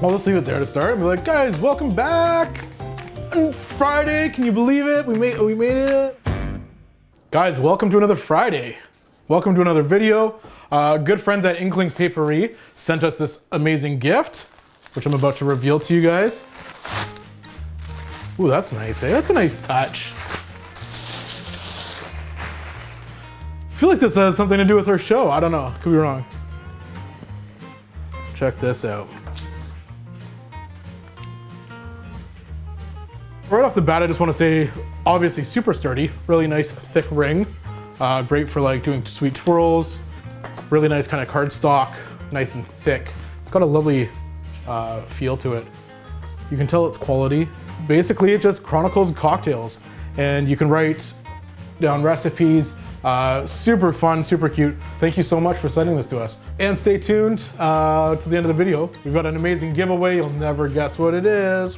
I'll just leave it there to start. Be like, guys, welcome back. On Friday, can you believe it? We made it. Guys, welcome to another Friday. Welcome to another video. Good friends at Inklings Paperie sent us this amazing gift, which I'm about to reveal to you guys. Ooh, that's nice, eh? That's a nice touch. I feel like this has something to do with our show. I don't know, could be wrong. Check this out. Right off the bat, I just want to say, obviously super sturdy, really nice thick ring. Great for like doing sweet twirls. Really nice kind of cardstock, nice and thick. It's got a lovely feel to it. You can tell it's quality. Basically, it just chronicles cocktails, and you can write down recipes. Super fun, super cute. Thank you so much for sending this to us. And stay tuned to the end of the video. We've got an amazing giveaway. You'll never guess what it is.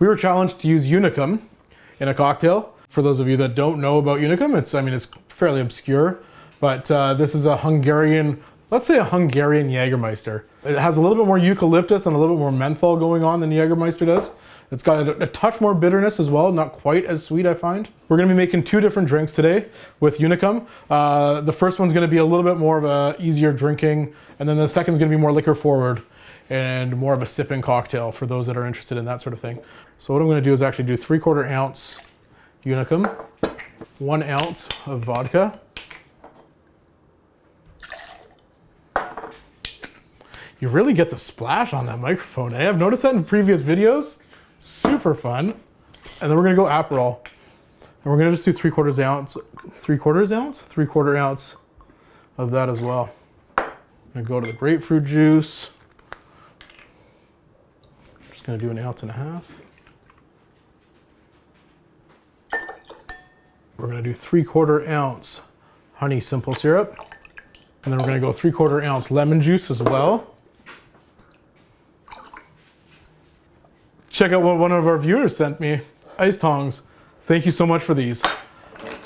We were challenged to use Unicum in a cocktail. For those of you that don't know about Unicum, it's fairly obscure, but this is a Hungarian, let's say a Hungarian Jagermeister. It has a little bit more eucalyptus and a little bit more menthol going on than Jagermeister does. It's got a touch more bitterness as well, not quite as sweet, I find. We're gonna be making two different drinks today with Unicum. The first one's gonna be a little bit more of a easier drinking, and then the second's gonna be more liquor forward and more of a sipping cocktail for those that are interested in that sort of thing. So what I'm gonna do is actually do 3/4 ounce Unicum, 1 ounce of vodka. You really get the splash on that microphone, eh? I've noticed that in previous videos. Super fun. And then we're gonna go Aperol. And we're gonna just do 3/4 ounce of that as well. I'm gonna go to the grapefruit juice. I'm just gonna do 1.5 ounces. We're gonna do 3/4 ounce honey simple syrup. And then we're gonna go 3/4 ounce lemon juice as well. Check out what one of our viewers sent me, ice tongs. Thank you so much for these. I'm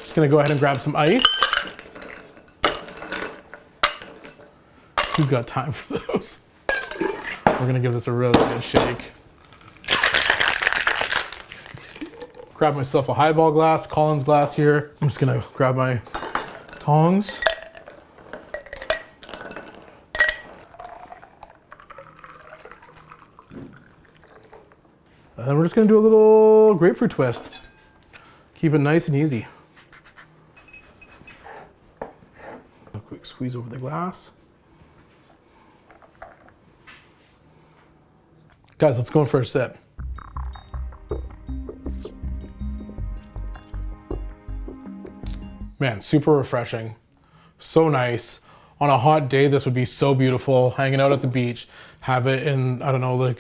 just gonna go ahead and grab some ice. Who's got time for those? We're gonna give this a really good shake. Grab myself a highball glass, Collins glass here. I'm just gonna grab my tongs. And then we're just gonna do a little grapefruit twist. Keep it nice and easy. A quick squeeze over the glass. Guys, let's go in for a sip. Man, super refreshing. So nice. On a hot day, this would be so beautiful. Hanging out at the beach, have it in, I don't know, like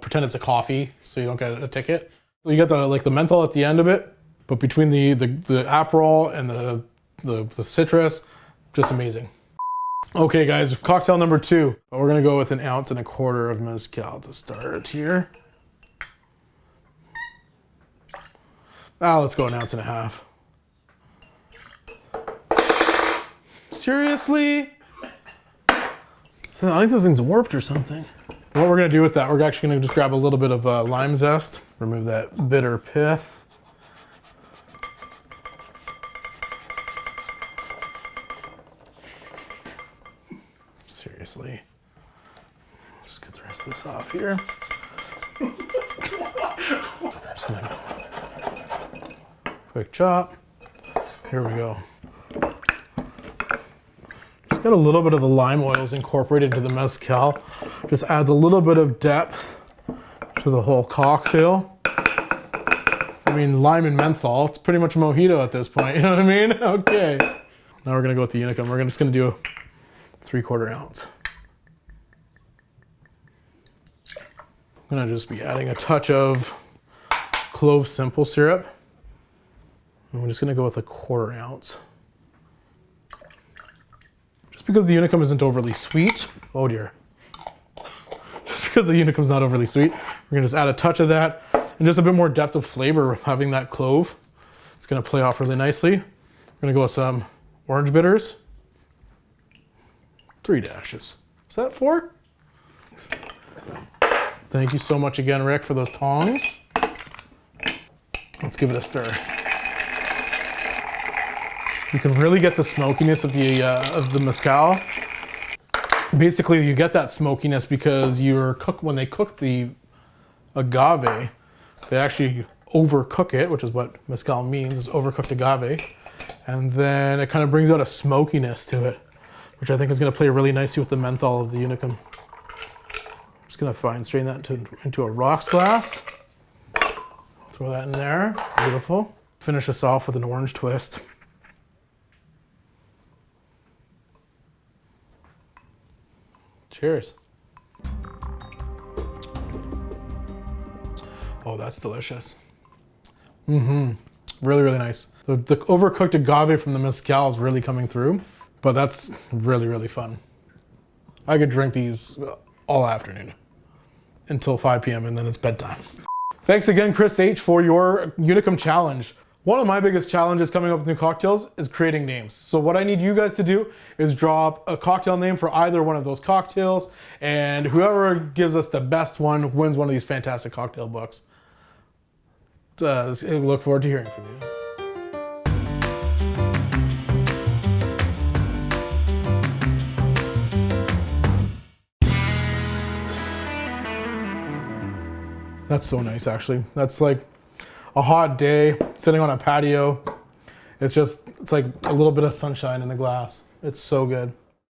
pretend it's a coffee, so you don't get a ticket. You get the menthol at the end of it, but between the Aperol and the citrus, just amazing. Okay, guys, cocktail number 2. We're gonna go with 1.25 ounces of mezcal to start here. Let's go 1.5 ounces. Seriously? So I think this thing's warped or something. What we're gonna do with that, we're actually gonna just grab a little bit of lime zest, remove that bitter pith. Seriously. Just get the rest of this off here. Just gonna quick chop. Here we go. Got a little bit of the lime oils incorporated into the mezcal. Just adds a little bit of depth to the whole cocktail. I mean, lime and menthol, it's pretty much a mojito at this point, you know what I mean? Okay. Now we're gonna go with the Unicum. We're just gonna do 3/4 ounce. I'm gonna just be adding a touch of clove simple syrup. And we're just gonna go with 1/4 ounce. Because the Unicum isn't overly sweet. Oh dear. Just because the Unicum's not overly sweet, we're gonna just add a touch of that and just a bit more depth of flavor having that clove. It's gonna play off really nicely. We're gonna go with some orange bitters. 3 dashes. Is that 4? Thank you so much again, Rick, for those tongs. Let's give it a stir. You can really get the smokiness of the mezcal. Basically, you get that smokiness because when they cook the agave, they actually overcook it, which is what mezcal means, is overcooked agave. And then it kind of brings out a smokiness to it, which I think is going to play really nicely with the menthol of the Unicum. I'm just going to strain that into a rocks glass. Throw that in there. Beautiful. Finish this off with an orange twist. Cheers. Oh, that's delicious. Really, really nice. The overcooked agave from the mezcal is really coming through, but that's really, really fun. I could drink these all afternoon until 5 p.m. and then it's bedtime. Thanks again, Chris H, for your Unicum challenge. One of my biggest challenges coming up with new cocktails is creating names. So what I need you guys to do is draw up a cocktail name for either one of those cocktails, and whoever gives us the best one wins one of these fantastic cocktail books. Look forward to hearing from you. That's so nice, actually. That's like a hot day, sitting on a patio. It's like a little bit of sunshine in the glass. It's so good.